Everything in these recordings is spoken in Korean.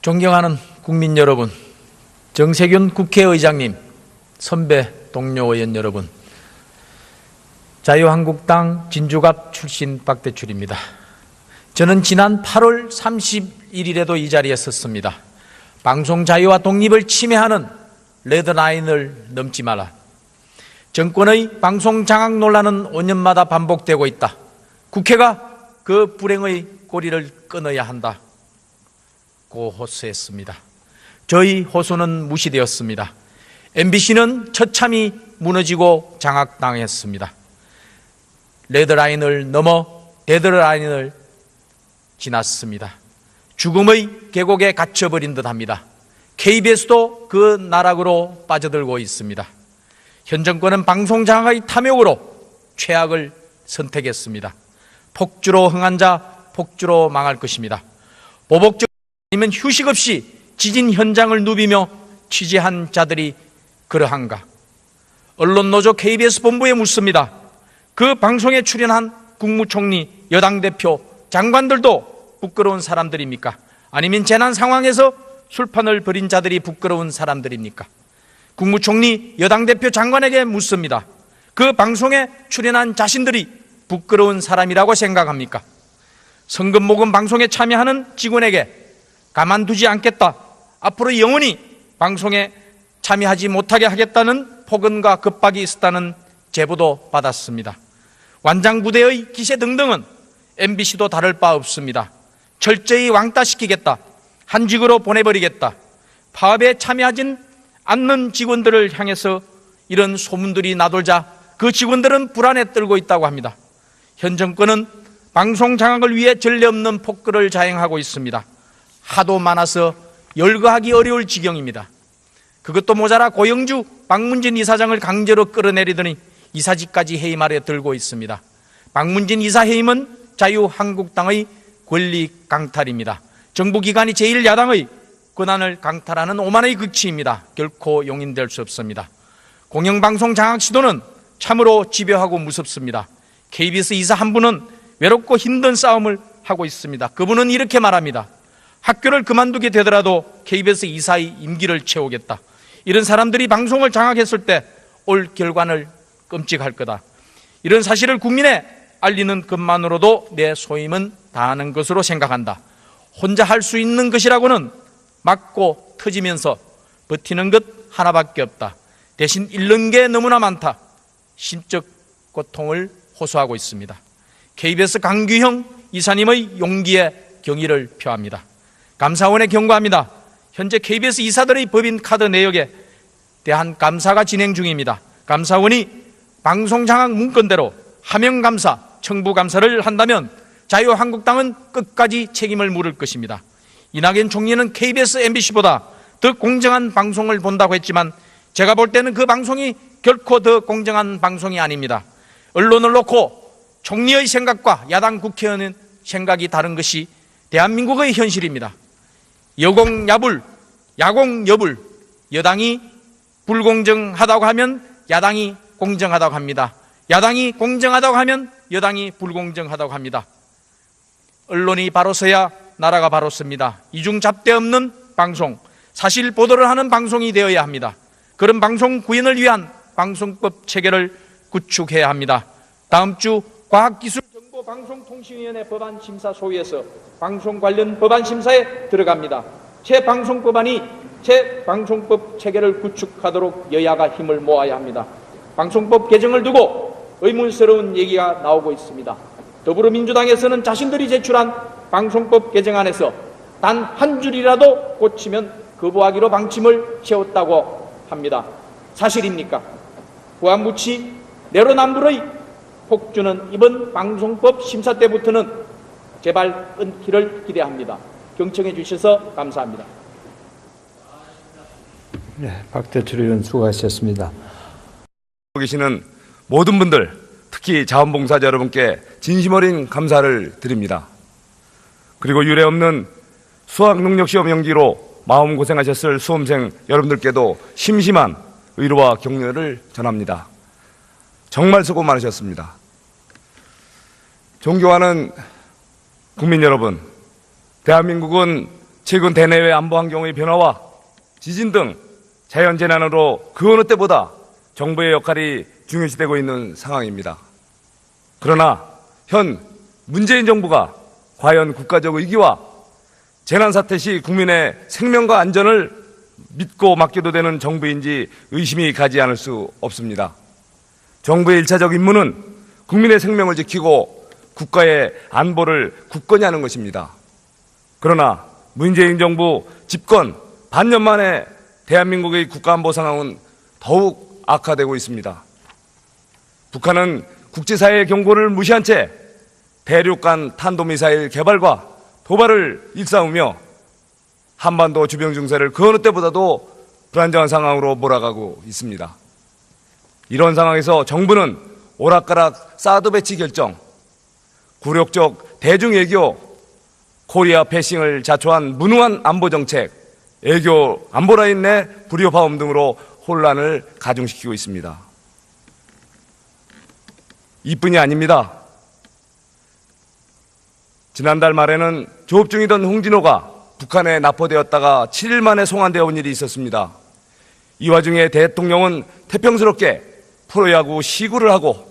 존경하는 국민 여러분, 정세균 국회의장님, 선배 동료 의원 여러분, 자유한국당 진주갑 출신 박대출입니다. 저는 지난 8월 31일에도 이 자리에 섰습니다. 방송 자유와 독립을 침해하는 레드라인을 넘지 마라. 정권의 방송 장악 논란은 5년마다 반복되고 있다. 국회가 그 불행의 꼬리를 끊어야 한다. 고 호소했습니다. 저희 호소는 무시되었습니다. MBC는 처참히 무너지고 장악당했습니다. 레드라인을 넘어 데드라인을 지났습니다. 죽음의 계곡에 갇혀버린 듯합니다. KBS도 그 나락으로 빠져들고 있습니다. 현 정권은 방송 장악의 탐욕으로 최악을 선택했습니다. 폭주로 흥한 자 폭주로 망할 것입니다. 보복적 아니면 휴식 없이 지진 현장을 누비며 취재한 자들이 그러한가? 언론노조 KBS 본부에 묻습니다. 그 방송에 출연한 국무총리, 여당 대표, 장관들도 부끄러운 사람들입니까? 아니면 재난 상황에서 술판을 벌인 자들이 부끄러운 사람들입니까? 국무총리, 여당 대표, 장관에게 묻습니다. 그 방송에 출연한 자신들이 부끄러운 사람이라고 생각합니까? 성금 모금 방송에 참여하는 직원에게 가만두지 않겠다, 앞으로 영원히 방송에 참여하지 못하게 하겠다는 폭언과 겁박이 있었다는 제보도 받았습니다. 완장부대의 기세 등등은 MBC도 다를 바 없습니다. 철저히 왕따시키겠다, 한직으로 보내버리겠다, 파업에 참여하진 않는 직원들을 향해서 이런 소문들이 나돌자 그 직원들은 불안에 떨고 있다고 합니다. 현 정권은 방송 장악을 위해 전례 없는 폭거를 자행하고 있습니다. 하도 많아서 열거하기 어려울 지경입니다. 그것도 모자라 고영주, 박문진 이사장을 강제로 끌어내리더니 이사직까지 해임 아래 들고 있습니다. 박문진 이사 해임은 자유한국당의 권리 강탈입니다. 정부기관이 제1야당의 권한을 강탈하는 오만의 극치입니다. 결코 용인될 수 없습니다. 공영방송 장악 시도는 참으로 집요하고 무섭습니다. KBS 이사 한 분은 외롭고 힘든 싸움을 하고 있습니다. 그분은 이렇게 말합니다. 학교를 그만두게 되더라도 KBS 이사의 임기를 채우겠다. 이런 사람들이 방송을 장악했을 때 올 결과는 끔찍할 거다. 이런 사실을 국민에 알리는 것만으로도 내 소임은 다하는 것으로 생각한다. 혼자 할 수 있는 것이라고는 맞고 터지면서 버티는 것 하나밖에 없다. 대신 잃는 게 너무나 많다. 심적 고통을 호소하고 있습니다. KBS 강규형 이사님의 용기에 경의를 표합니다. 감사원에 경고합니다. 현재 KBS 이사들의 법인카드 내역에 대한 감사가 진행 중입니다. 감사원이 방송장악 문건대로 하명감사, 청부감사를 한다면 자유한국당은 끝까지 책임을 물을 것입니다. 이낙연 총리는 KBS, MBC보다 더 공정한 방송을 본다고 했지만 제가 볼 때는 그 방송이 결코 더 공정한 방송이 아닙니다. 언론을 놓고 총리의 생각과 야당 국회의원의 생각이 다른 것이 대한민국의 현실입니다. 여공야불, 야공여불, 여당이 불공정하다고 하면 야당이 공정하다고 합니다. 야당이 공정하다고 하면 여당이 불공정하다고 합니다. 언론이 바로 서야 나라가 바로 섭니다. 이중 잡대 없는 방송, 사실 보도를 하는 방송이 되어야 합니다. 그런 방송 구현을 위한 방송법 체계를 구축해야 합니다. 다음 주 과학기술정보방송통신위원회 법안심사 소위에서 방송 관련 법안심사에 들어갑니다. 새 방송법 체계를 구축하도록 여야가 힘을 모아야 합니다. 방송법 개정을 두고 의문스러운 얘기가 나오고 있습니다. 더불어민주당에서는 자신들이 제출한 방송법 개정안에서 단 한 줄이라도 고치면 거부하기로 방침을 세웠다고 합니다. 사실입니까? 후한무치 내로남불의 폭주는 이번 방송법 심사 때부터는 제발 끊기를 기대합니다. 경청해 주셔서 감사합니다. 네, 박대출 의원 수고하셨습니다. 계시는 모든 분들, 특히 자원봉사자 여러분께 진심 어린 감사를 드립니다. 그리고 유례없는 수학능력시험 연기로 마음고생하셨을 수험생 여러분들께도 심심한 위로와 격려를 전합니다. 정말 수고 많으셨습니다. 존경하는 국민 여러분, 대한민국은 최근 대내외 안보 환경의 변화와 지진 등 자연재난으로 그 어느 때보다 정부의 역할이 중요시되고 있는 상황입니다. 그러나 현 문재인 정부가 과연 국가적 의기와 재난사태 시 국민의 생명과 안전을 믿고 맡겨도 되는 정부인지 의심이 가지 않을 수 없습니다. 정부의 1차적 임무는 국민의 생명을 지키고 국가의 안보를 굳건히 하는 것입니다. 그러나 문재인 정부 집권 반년 만에 대한민국의 국가안보 상황은 더욱 악화되고 있습니다. 북한은 국제사회의 경고를 무시한 채 대륙간 탄도미사일 개발과 도발을 일삼으며 한반도 주변 증세를 그 어느 때보다도 불안정한 상황으로 몰아가고 있습니다. 이런 상황에서 정부는 오락가락 사드 배치 결정, 굴욕적 대중외교, 코리아 패싱을 자초한 무능한 안보정책, 애교 안보라인 내 불협화음 등으로 혼란을 가중시키고 있습니다. 이뿐이 아닙니다. 지난달 말에는 조업 중이던 홍진호가 북한에 납포되었다가 7일 만에 송환되어 온 일이 있었습니다. 이 와중에 대통령은 태평스럽게 프로야구 시구를 하고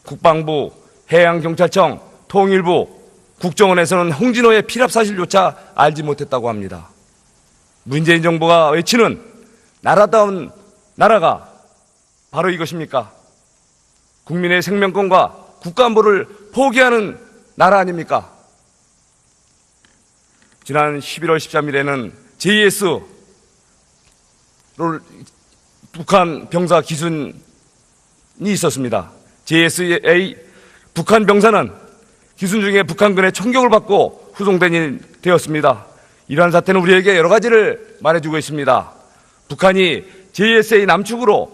국방부, 해양경찰청, 통일부, 국정원에서는 홍진호의 피랍 사실조차 알지 못했다고 합니다. 문재인 정부가 외치는 나라다운 나라가 바로 이것입니까? 국민의 생명권과 국가안보를 포기하는 나라 아닙니까? 지난 11월 13일에는 JS를 북한 병사 기순이 있었습니다. JSA 북한 병사는 기순 중에 북한군의 총격을 받고 후송된 일이 되었습니다. 이러한 사태는 우리에게 여러 가지를 말해주고 있습니다. 북한이 JSA 남측으로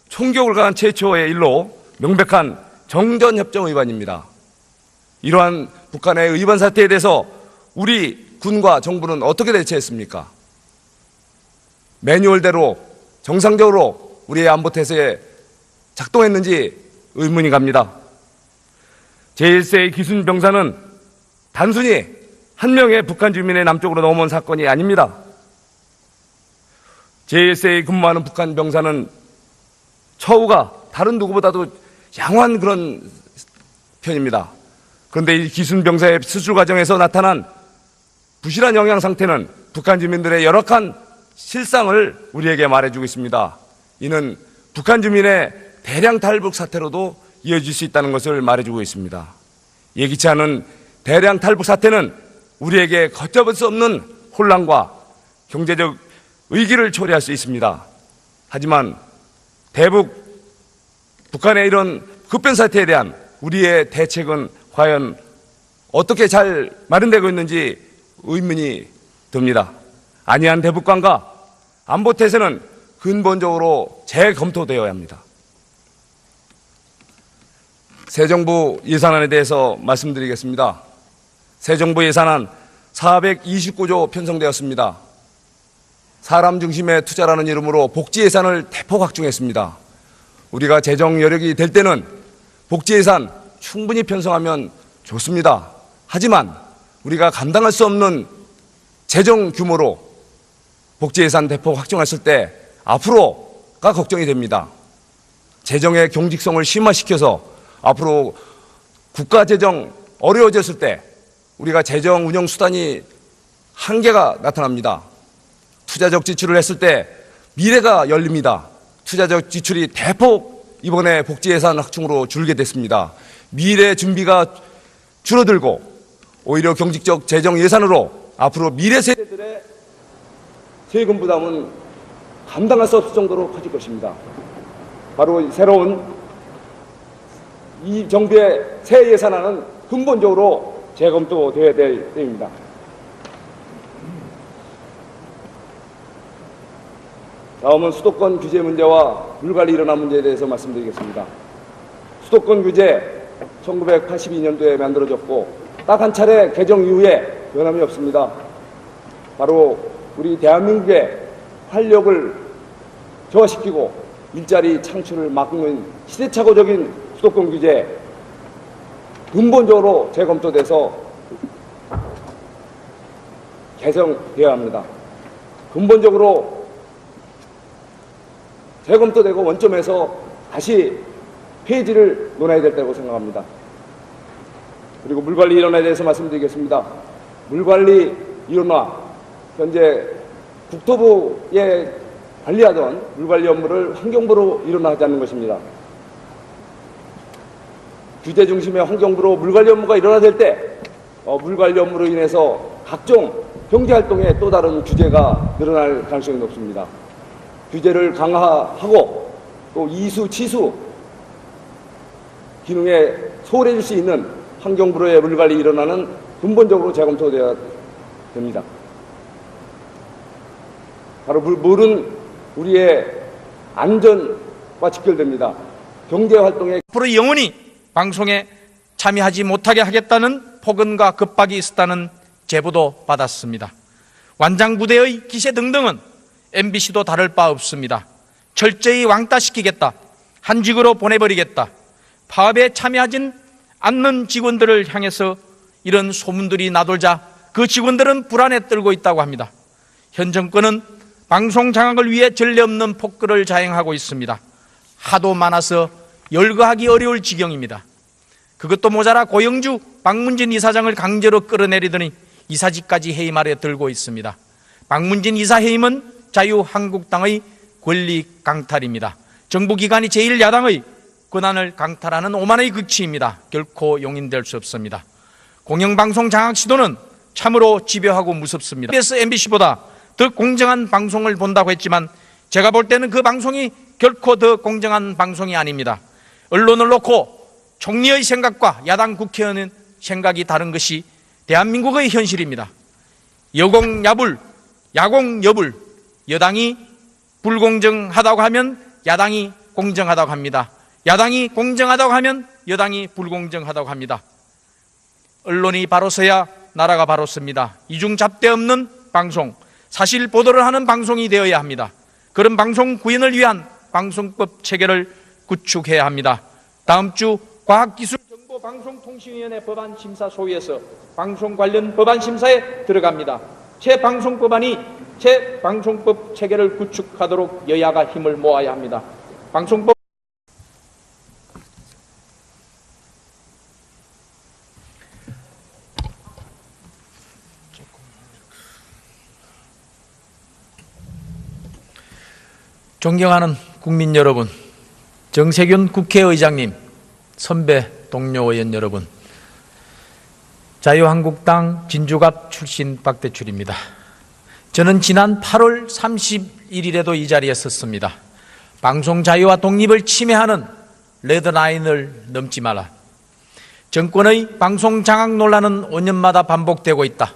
총격을 가한 최초의 일로 명백한 정전협정 위반입니다. 이러한 북한의 위반 사태에 대해서 우리 군과 정부는 어떻게 대처했습니까? 매뉴얼대로 정상적으로 우리의 안보태세에 작동했는지 의문이 갑니다. JSA 기순 병사는 단순히 한 명의 북한 주민의 남쪽으로 넘어온 사건이 아닙니다. JSA에 근무하는 북한 병사는 처우가 다른 누구보다도 양호한 그런 편입니다. 그런데 이 기순 병사의 수술 과정에서 나타난 부실한 영양 상태는 북한 주민들의 열악한 실상을 우리에게 말해주고 있습니다. 이는 북한 주민의 대량 탈북 사태로도 이어질 수 있다는 것을 말해주고 있습니다. 예기치 않은 대량 탈북 사태는 우리에게 걷잡을 수 없는 혼란과 경제적 위기를 초래할 수 있습니다. 하지만 북한의 이런 급변 사태에 대한 우리의 대책은 과연 어떻게 잘 마련되고 있는지 의문이 듭니다. 안이한 대북관과 안보태세는 근본적으로 재검토되어야 합니다. 새 정부 예산안에 대해서 말씀드리겠습니다. 새 정부 예산안 429조 편성되었습니다. 사람 중심의 투자라는 이름으로 복지 예산을 대폭 확충했습니다. 우리가 재정 여력이 될 때는 복지 예산 충분히 편성하면 좋습니다. 하지만 우리가 감당할 수 없는 재정 규모로 복지 예산 대폭 확충했을 때 앞으로가 걱정이 됩니다. 재정의 경직성을 심화시켜서 앞으로 국가 재정 어려워졌을 때 우리가 재정 운영 수단이 한계가 나타납니다. 투자적 지출을 했을 때 미래가 열립니다. 투자적 지출이 대폭 이번에 복지 예산 확충으로 줄게 됐습니다. 미래 준비가 줄어들고 오히려 경직적 재정 예산으로 앞으로 미래 세대들의 세금 부담은 감당할 수 없을 정도로 커질 것입니다. 바로 새로운 이 정부의 새 예산안은 근본적으로 재검토되어야 될 때입니다. 다음은 수도권 규제 문제와 불관리 일어난 문제에 대해서 말씀드리겠습니다. 수도권 규제 1982년도에 만들어졌고 딱 한 차례 개정 이후에 변함이 없습니다. 바로 우리 대한민국의 활력을 저하시키고 일자리 창출을 막는 시대착오적인 수도권 규제 근본적으로 재검토돼서 개정되어야 합니다. 근본적으로 재검토되고 원점에서 다시 폐지를 논해야 될 때라고 생각합니다. 그리고 물관리 인원에 대해서 말씀드리겠습니다. 물관리 인원화, 현재 국토부에 관리하던 물관리 업무를 환경부로 일원화하자는 것입니다. 규제 중심의 환경부로 물관리 업무가 일원화될 때 물관리 업무로 인해서 각종 경제활동에 또 다른 규제가 늘어날 가능성이 높습니다. 규제를 강화하고 또 이수, 치수 기능에 소홀해질 수 있는 환경부로의 물관리 일원화는 근본적으로 재검토되어야 됩니다. 바로 물은 우리의 안전과 직결됩니다. 경제활동에 앞으로 영원히 방송에 참여하지 못하게 하겠다는 폭언과 급박이 있었다는 제보도 받았습니다. 완장부대의 기세 등등은 MBC도 다를 바 없습니다. 철저히 왕따시키겠다, 한직으로 보내버리겠다, 파업에 참여하지 않는 직원들을 향해서 이런 소문들이 나돌자 그 직원들은 불안에 떨고 있다고 합니다. 현 정권은 방송 장악을 위해 전례 없는 폭거를 자행하고 있습니다. 하도 많아서 열거하기 어려울 지경입니다. 그것도 모자라 고영주, 박문진 이사장을 강제로 끌어내리더니 이사직까지 해임 아래 들고 있습니다. 박문진 이사 해임은 자유한국당의 권리 강탈입니다. 정부기관이 제1야당의 권한을 강탈하는 오만의 극치입니다. 결코 용인될 수 없습니다. 공영방송 장악 시도는 참으로 집요하고 무섭습니다. KBS, MBC보다 더 공정한 방송을 본다고 했지만 제가 볼 때는 그 방송이 결코 더 공정한 방송이 아닙니다. 언론을 놓고 총리의 생각과 야당 국회의원의 생각이 다른 것이 대한민국의 현실입니다. 여공야불, 야공여불, 여당이 불공정하다고 하면 야당이 공정하다고 합니다. 야당이 공정하다고 하면 여당이 불공정하다고 합니다. 언론이 바로 서야 나라가 바로 섭니다. 이중 잡대 없는 방송, 사실 보도를 하는 방송이 되어야 합니다. 그런 방송 구현을 위한 방송법 체계를 구축해야 합니다. 다음 주 과학기술정보방송통신위원회 법안심사 소위에서 방송 관련 법안심사에 들어갑니다. 새 방송법 체계를 구축하도록 여야가 힘을 모아야 합니다. 방송법 존경하는 국민 여러분, 정세균 국회의장님, 선배 동료 의원 여러분, 자유한국당 진주갑 출신 박대출입니다. 저는 지난 8월 31일에도 이 자리에 섰습니다. 방송 자유와 독립을 침해하는 레드라인을 넘지 마라. 정권의 방송 장악 논란은 5년마다 반복되고 있다.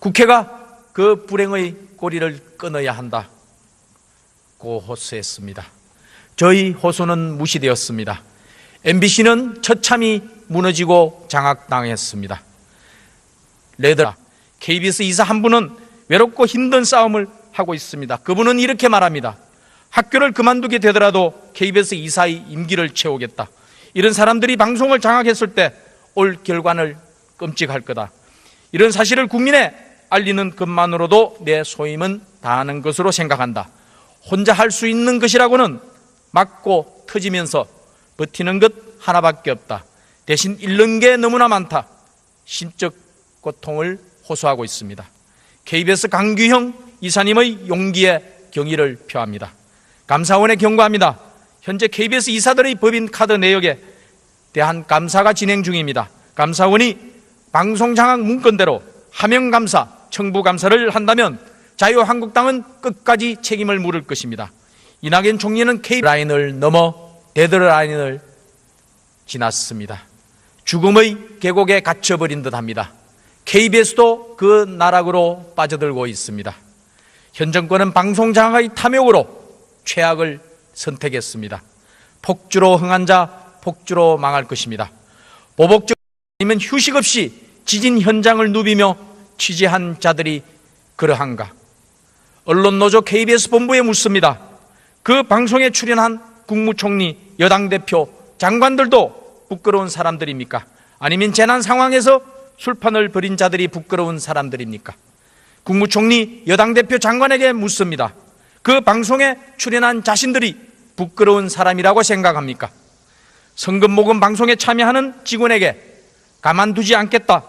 국회가 그 불행의 꼬리를 끊어야 한다. 고 호소했습니다. 저희 호소는 무시되었습니다. MBC는 처참히 무너지고 장악당했습니다. KBS 이사 한 분은 외롭고 힘든 싸움을 하고 있습니다. 그분은 이렇게 말합니다. 학교를 그만두게 되더라도 KBS 이사의 임기를 채우겠다. 이런 사람들이 방송을 장악했을 때 올 결과는 끔찍할 거다. 이런 사실을 국민에 알리는 것만으로도 내 소임은 다하는 것으로 생각한다. 혼자 할 수 있는 것이라고는 맞고 터지면서 버티는 것 하나밖에 없다. 대신 잃는 게 너무나 많다. 심적 고통을 호소하고 있습니다. KBS 강규형 이사님의 용기에 경의를 표합니다. 감사원에 경고합니다. 현재 KBS 이사들의 법인 카드 내역에 대한 감사가 진행 중입니다. 감사원이 방송장악 문건대로 하명감사, 청부감사를 한다면 자유한국당은 끝까지 책임을 물을 것입니다. 이낙연 총리는 K라인을 넘어 데드라인을 지났습니다. 죽음의 계곡에 갇혀버린 듯합니다. KBS도 그 나락으로 빠져들고 있습니다. 현 정권은 방송장악의 탐욕으로 최악을 선택했습니다. 폭주로 흥한 자 폭주로 망할 것입니다. 보복적 아니면 휴식 없이 지진 현장을 누비며 취재한 자들이 그러한가? 언론노조 KBS 본부에 묻습니다. 그 방송에 출연한 국무총리, 여당 대표, 장관들도 부끄러운 사람들입니까? 아니면 재난 상황에서 술판을 벌인 자들이 부끄러운 사람들입니까? 국무총리, 여당 대표 장관에게 묻습니다. 그 방송에 출연한 자신들이 부끄러운 사람이라고 생각합니까? 성금 모금 방송에 참여하는 직원에게 가만두지 않겠다,